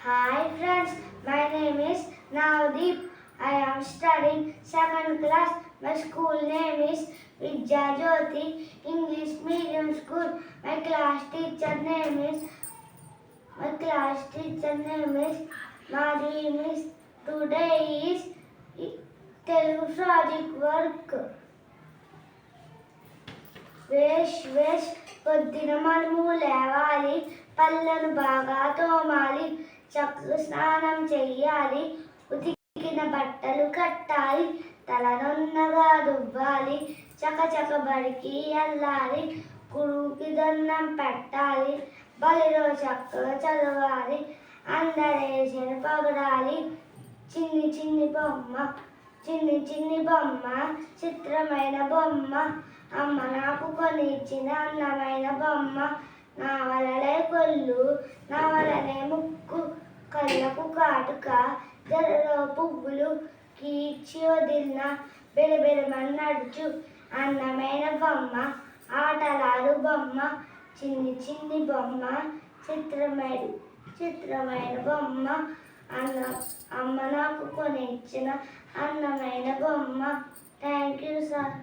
Hi friends, my name is Navdeep. I am studying second class. My school name is Vidya Jyoti English Medium School. My class teacher name is Madhuri Miss. Today is Telugu project work. వేష్ పొద్దున మనము లేవాలి, పళ్ళను బాగా తోమాలి, చక్కగా స్నానం చెయ్యాలి, ఉతికిన బట్టలు కట్టాలి, తలనున్నగా దువ్వాలి, చకచక బడికి వెళ్ళాలి, గురువుకి దండం పెట్టాలి, బలిలో చక్కగా చదవాలి, అందరేసిన పగడాలి. చిన్ని చిన్ని బొమ్మ చిత్రమైన బొమ్మ, అమ్మ నాకు కొనిచ్చిన అందమైన బొమ్మ. నా వలనే కొల్లు, నా వలనే ముక్కు, కళ్ళకు కాటుక, జడలో పువ్వులు, కీర్చి వదిలిన బెరబెరమన్నడుచు అందమైన బొమ్మ, ఆటలాడు బొమ్మ. చిన్ని చిన్ని బొమ్మ, చిత్రమైన బొమ్మ, అమ్మ నాకు కొనిచ్చిన అందమైన బొమ్మ. Thank you sir.